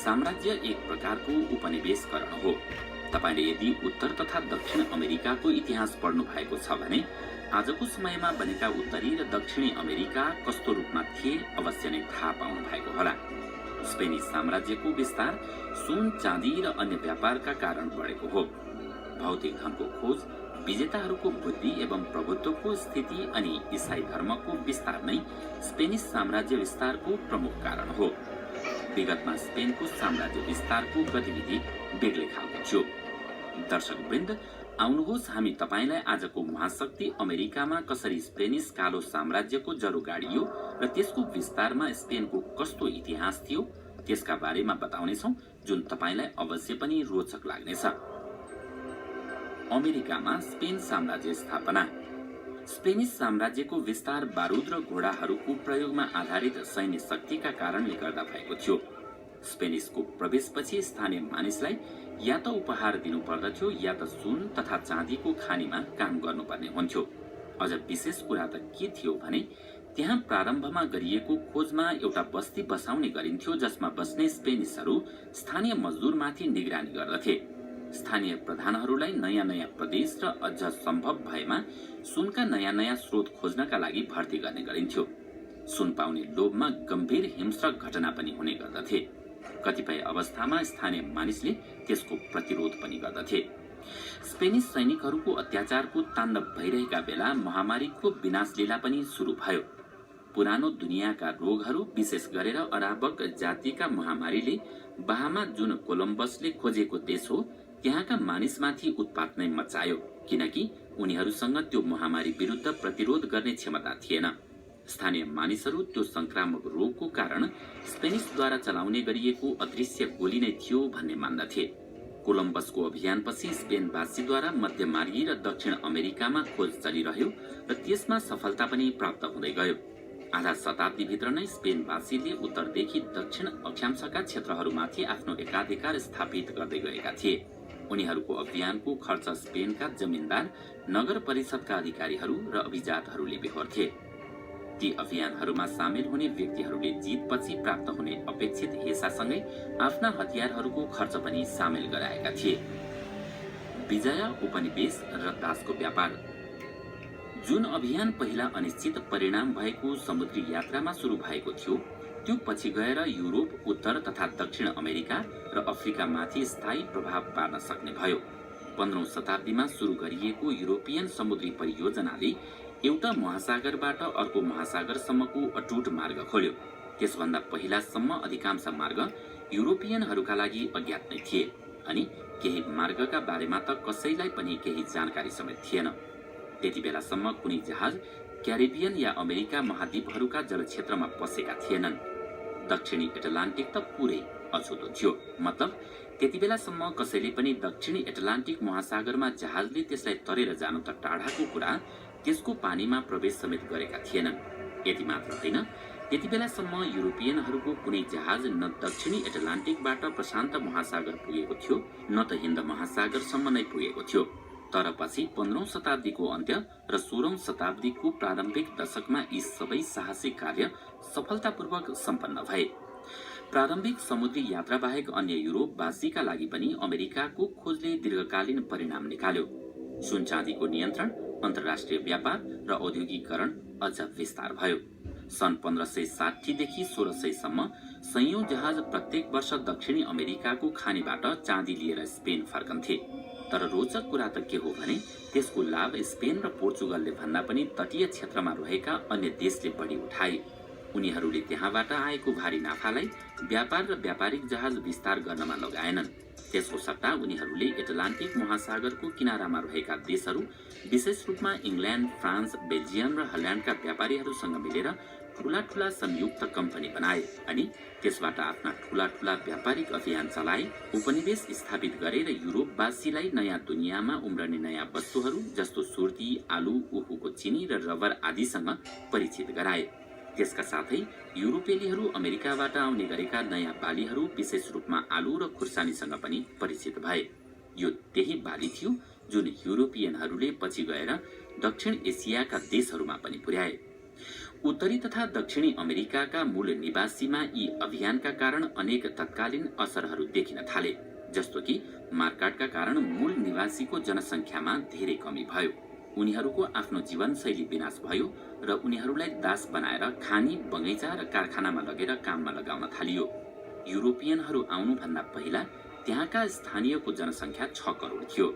साम्राज्य एक प्रकारको उपनिवेशकरण हो। तपाईले यदि उत्तर तथा दक्षिण अमेरिकाको इतिहास पढ्नु भएको छ भने आजको समयमा बनेका उत्तरी र दक्षिणी अमेरिका कस्तो रूपमा थिए अवश्य नै थाहा पाउनु भएको होला। स्पेनिस साम्राज्यको विस्तार सुन, चाँदी र अन्य व्यापारका कारण बढेको हो। भौतिक धनको खोज, विजेताहरूको बुद्धि एवं प्रभुत्वको स्थिति अनि इसाई धर्मको विस्तार नै स्पेनिस साम्राज्य विस्तारको प्रमुख कारण हो। विगतमा स्पेनको साम्राज्य विस्तारको गतिविधि बेग्लै खालको थियो। दर्शकवृन्द, आउनुहोस् हामी तपाईलाई आजको महाशक्ति अमेरिकामा कसरी स्पेनिस कालो साम्राज्यको जरो गाडियो र त्यसको विस्तारमा स्पेनको कस्तो इतिहास थियो त्यसका बारेमा बताउनेछौं, जुन तपाईलाई अवश्य पनि रोचक लाग्नेछ। अमेरिकामा स्पेन साम्राज्य स्थापना। स्पेनिस साम्राज्यको विस्तार बारुद र घोडाहरूको प्रयोगमा आधारित सैन्य शक्तिका कारणले गर्दा भएको थियो। स्पेनिसको प्रवेशपछि स्थानीय मानिसलाई या त उपहार दिनु पर्दथ्यो या त सुन तथा चाँदीको खानीमा काम गर्नुपर्ने हुन्थ्यो। अझ विशेष कुरा त के थियो भने त्यहाँ प्रारम्भमा गरिएको खोजमा एउटा बस्ती बसाउने गरिन्थ्यो जसमा बस्ने स्पेनिसहरू स्थानीय मजदुरमाथि निगरानी गर्दथे। स्थानीय प्रधानहरूलाई नयाँ नयाँ प्रदेश र अझ सम्भव भएमा सुनका नयाँ नयाँ स्रोत खोज्नका लागि भर्ती गर्ने गरिन्थ्यो। सुन पाउने लोभमा गम्भीर हिंस्रक घटना पनि हुने गर्दथे। कतिपय अवस्थामा स्थानीय मानिसले त्यसको प्रतिरोध पनि गर्दथे। स्पेनिस सैनिकहरूको अत्याचारको ताण्डव भइरहेका बेला महामारीको विनाशलीला पनि सुरु भयो। पुरानो दुनियाँका रोगहरू, विशेष गरेर अराबक जातिका महामारीले बाहामा जुन कोलम्बसले खोजेको देश हो त्यहाँका मानिसमाथि उत्पात नै मचायो, किनकि उनीहरूसँग त्यो महामारी विरुद्ध प्रतिरोध गर्ने क्षमता थिएन। स्थानीय मानिसहरू त्यो संक्रामक रोगको कारण स्पेनिसद्वारा चलाउने गरिएको अदृश्य गोली नै थियो भन्ने मान्दथे। कोलम्बसको अभियानपछि स्पेनवासीद्वारा मध्यमार्गी र दक्षिण अमेरिकामा खोज चलिरह्यो र त्यसमा सफलता पनि प्राप्त हुँदै गयो। आधा शताब्दीभित्र नै स्पेनवासीले उत्तरदेखि दक्षिण अक्षांशका क्षेत्रहरूमाथि आफ्नो एकाधिकार स्थापित गर्दै गएका थिए। उनीहरूको अभियानको खर्च स्पेनका जमिनदार, नगर परिषदका अधिकारीहरू र अभिजातहरूले बेहोर्थे। ती अभियानहरूमा सामेल हुने व्यक्तिहरूले जितपछि प्राप्त हुने अपेक्षित हिस्सासँगै आफ्ना हतियारहरूको खर्च पनि सामेल गराएका थिए। विजय, उपनिवेश र दासको व्यापार। जुन अभियान पहिला अनिश्चित परिणाम भएको समुद्री यात्रामा सुरु भएको थियो त्यो पछि गएर युरोप, उत्तर तथा दक्षिण अमेरिका र अफ्रिकामाथि स्थायी प्रभाव पार्न सक्ने भयो। 15औं शताब्दीमा सुरु गरिएको युरोपियन समुद्री परियोजनाले एउटा महासागरबाट अर्को महासागरसम्मको अटुट मार्ग खोल्यो। त्यसभन्दा पहिलासम्म अधिकांश मार्ग युरोपियनहरूका लागि अज्ञात नै थिए अनि केही मार्गका बारेमा त कसैलाई पनि केही जानकारी समेत थिएन। त्यति बेलासम्म कुनै जहाज क्यारिबियन या अमेरिका महाद्वीपहरूका जलक्षेत्रमा पसेका थिएनन्। दक्षिणी एटलान्टिक त पुरै अछुतो थियो। मतलब त्यति बेलासम्म कसैले पनि दक्षिणी एटलान्टिक महासागरमा जहाजले त्यसलाई तरेर जानु त टाढाको कुरा, त्यसको पानीमा प्रवेश समेत गरेका थिएनन्। यति मात्र होइन, त्यति बेलासम्म युरोपियनहरूको कुनै जहाज न दक्षिणी एटलान्टिकबाट प्रशान्त महासागर पुगेको थियो न त हिन्द महासागरसम्म नै पुगेको थियो। तर पछि 15औं शताब्दीको अन्त्य र 16औं शताब्दीको प्रारम्भिक दशकमा यी सबै साहसिक कार्य सफलतापूर्वक सम्पन्न भए। प्रारम्भिक समुद्री यात्रा बाहेक अन्य युरोपवासीका लागि पनि अमेरिकाको खोजले दीर्घकालीन परिणाम निकाल्यो। सुन चाँदीको नियन्त्रण, अन्तर्राष्ट्रिय व्यापार र औद्योगिकरण अझ विस्तार भयो। सन् 1560 देखि 1600 सम्म सयौं जहाज प्रत्येक वर्ष दक्षिणी अमेरिकाको खानीबाट चाँदी लिएर स्पेन फर्कन्थे। तर रोचक कुरा त के हो भने त्यसको लाभ स्पेन र पोर्चुगलले भन्दा पनि तटीय क्षेत्रमा रहेका अन्य देशले बढी उठाए। उनीहरूले त्यहाँबाट आएको भारी नाफालाई व्यापार र व्यापारिक जहाज विस्तार गर्नमा लगाएनन्। त्यसको सट्टा उनीहरूले एटलान्टिक महासागरको किनारामा रहेका देशहरू, विशेष रूपमा इङ्ल्यान्ड, फ्रान्स, बेल्जियम र हल्यान्डका व्यापारीहरूसँग मिलेर ठूला ठूला संयुक्त कम्पनी बनाए अनि त्यसबाट आफ्ना ठूला ठूला व्यापारिक अभियान चलाए। उपनिवेश स्थापित गरे र युरोपवासीलाई नयाँ दुनियाँमा उम्रने नयाँ वस्तुहरू जस्तो सुर्ती, आलु, उखुको चिनी र रबर आदिसँग परिचित गराए। त्यसका साथै युरोपेलीहरू अमेरिकाबाट आउने गरेका नयाँ बालीहरू, विशेष रूपमा आलु र खुर्सानीसँग पनि परिचित भए। यो त्यही बाली थियो जुन युरोपियनहरूले पछि गएर दक्षिण एसियाका देशहरूमा पनि पुर्याए। उत्तरी तथा दक्षिणी अमेरिकाका मूल निवासीमा यी अभियानका कारण अनेक तत्कालीन असरहरू देखिन थाले, जस्तो कि मार्काटका कारण मूल निवासीको जनसङ्ख्यामा धेरै कमी भयो, उनीहरूको आफ्नो जीवनशैली विनाश भयो र उनीहरूलाई दास बनाएर खानी, बगैँचा र कारखानामा लगेर काममा लगाउन थालियो। युरोपियनहरू आउनुभन्दा पहिला त्यहाँका स्थानीयको जनसङ्ख्या 6 करोड थियो,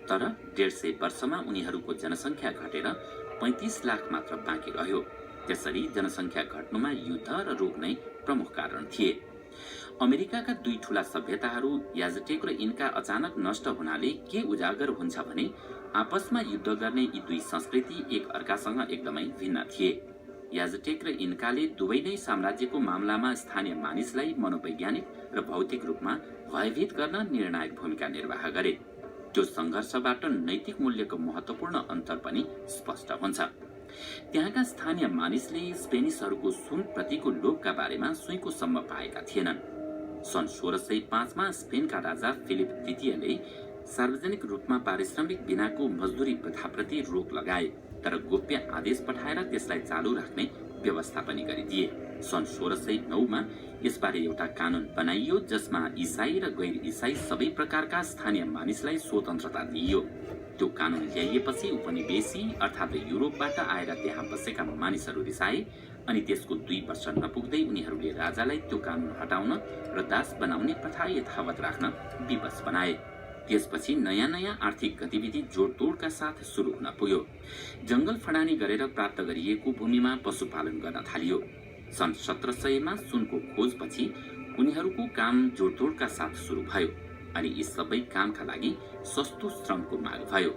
तर 150 वर्षमा उनीहरूको जनसङ्ख्या घटेर 35 लाख मात्र बाँकी रह्यो। त्यसरी जनसङ्ख्या घट्नुमा युद्ध र रोग नै प्रमुख कारण थिए। अमेरिकाका दुई ठूला सभ्यताहरू याजटेक र इन्का अचानक नष्ट हुनाले के उजागर हुन्छ भने आपसमा युद्ध गर्ने यी दुई संस्कृति एक अर्कासँग एकदमै भिन्न थिए। याजटेक र इन्काले दुवै नै साम्राज्यको मामलामा स्थानीय मानिसलाई मनोवैज्ञानिक र भौतिक रूपमा भयभीत गर्न निर्णायक भूमिका निर्वाह गरे। त्यो सङ्घर्षबाट नैतिक मूल्यको महत्त्वपूर्ण अन्तर पनि स्पष्ट हुन्छ। त्यहाँका स्थानीय मानिसले स्पेनिसहरूको सुन प्रतिको लोभका बारेमा सुइँको सम्म पाएका थिएनन्। सन् 1605 मा स्पेनका राजा फिलिप द्वितीयले सार्वजनिक रूपमा पारिश्रमिक बिनाको मजदुरी प्रथाप्रति रोक लगाए, तर गोप्य आदेश पठाएर त्यसलाई चालू राख्ने व्यवस्था पनि गरिदिए। सन् 1609 मा यसबारे एउटा कानून बनाइयो जसमा इसाई र गैर इसाई सबै प्रकारका स्थानीय मानिसलाई स्वतन्त्रता दिइयो। त्यो कानून ल्याइएपछि उपनिवेशी अर्थात् युरोपबाट आएर त्यहाँ बसेका मानिसहरू रिसाए अनि त्यसको 2 वर्ष नपुग्दै उनीहरूले राजालाई त्यो कानून हटाउन र दास बनाउने प्रथा यथावत राख्न विवश बनाए। त्यसपछि नयाँ नयाँ आर्थिक गतिविधि जोडतोडका साथ सुरु हुन पुग्यो। जंगल फडानी गरेर प्राप्त गरिएको भूमिमा पशुपालन गर्न थालियो। सन् 1700 मा सुनको खोजपछि उनीहरूको काम जोडतोडका साथ सुरु भयो अनि यी सबै कामका लागि सस्तो श्रमको माग भयो।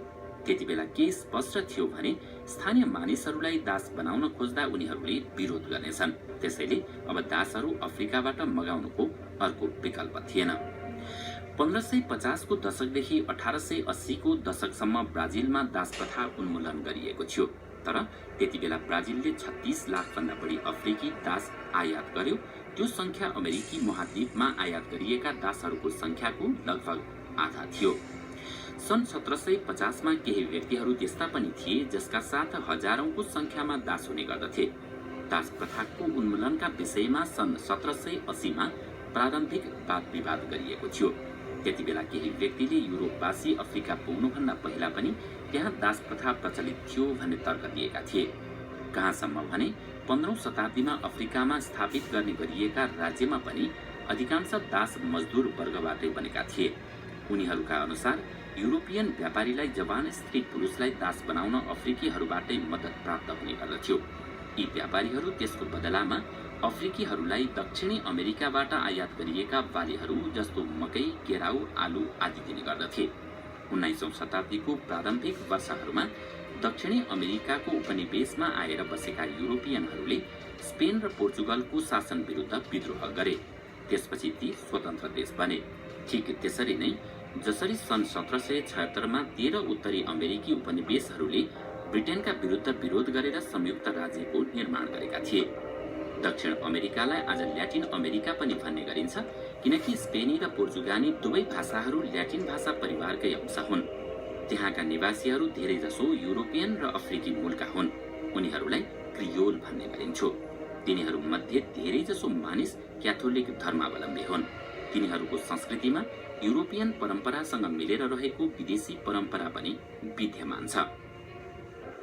त्यति बेला के स्पष्ट थियो भने स्थानीय मानिसहरूलाई दास बनाउन खोज्दा उनीहरूले विरोध गर्नेछन्, त्यसैले अब दासहरू अफ्रिकाबाट मगाउनुको अर्को विकल्प थिएन। 1550 को दशकदेखि 1880 को दशकसम्म ब्राजिलमा दास प्रथा उन्मूलन गरिएको थियो, तर त्यति बेला ब्राजिलले 36 लाख भन्दा बढी अफ्रिकी दास आयात गर्यो। त्यो संख्या अमेरिकी महाद्वीपमा आयात गरिएका दासहरूको संख्याको लगभग आधा थियो। सन् 1750 मा केही व्यक्तिहरू त्यस्ता पनि थिए जसका साथ हजारौंको संख्यामा दास हुने गर्दथे। दास प्रथाको उन्मूलनका विषयमा सन् 1780 मा प्रारम्भिक वाद विवाद गरिएको थियो। त्यति बेला केही व्यक्तिले युरोपवासी अफ्रिका पुग्नुभन्दा पहिला पनि त्यहाँ दास प्रथा प्रचलित थियो भन्ने तर्क दिएका थिए। कहाँसम्म भने 15औं शताब्दीमा अफ्रिकामा स्थापित गर्ने गरिएका राज्यमा पनि अधिकांश दास मजदुर वर्गबाटै बनेका थिए। उनीहरूका अनुसार युरोपियन व्यापारीलाई जवान स्त्री पुरुषलाई दास बनाउन अफ्रिकीहरूबाटै मद्दत प्राप्त हुने गर्दथ्यो। यी व्यापारीहरू त्यसको बदलामा अफ्रिकीहरूलाई दक्षिणी अमेरिकाबाट आयात गरिएका बालीहरू जस्तो मकै, केराउ, आलु आदि दिने गर्दथे। 19औं शताब्दीको प्रारम्भिक वर्षहरूमा दक्षिणी अमेरिकाको उपनिवेशमा आएर बसेका युरोपियनहरूले स्पेन र पोर्चुगलको शासन विरुद्ध विद्रोह गरे। त्यसपछि ती स्वतन्त्र देश बने। ठीक त्यसरी नै जसरी सन् 1776 मा 13 उत्तरी अमेरिकी उपनिवेशहरूले ब्रिटेनका विरुद्ध विरोध गरेर संयुक्त राज्यको निर्माण गरेका थिए। दक्षिण अमेरिकालाई आज ल्याटिन अमेरिका पनि भन्ने गरिन्छ, किनकि स्पेनी र पोर्चुगाली दुवै भाषाहरू ल्याटिन भाषा परिवारकै अंश हुन्। त्यहाँका निवासीहरू धेरै जसो युरोपियन र अफ्रिकी मूलका हुन्। उनीहरूलाई क्रियोल भन्ने गरिन्छ। तिनीहरू मध्ये धेरै जसो मानिस क्याथोलिक धर्मावलम्बी हुन्। तिनीहरूको संस्कृतिमा युरोपियन परम्परासँग मिलेर रहेको विदेशी परम्परा पनि विद्यमान छ।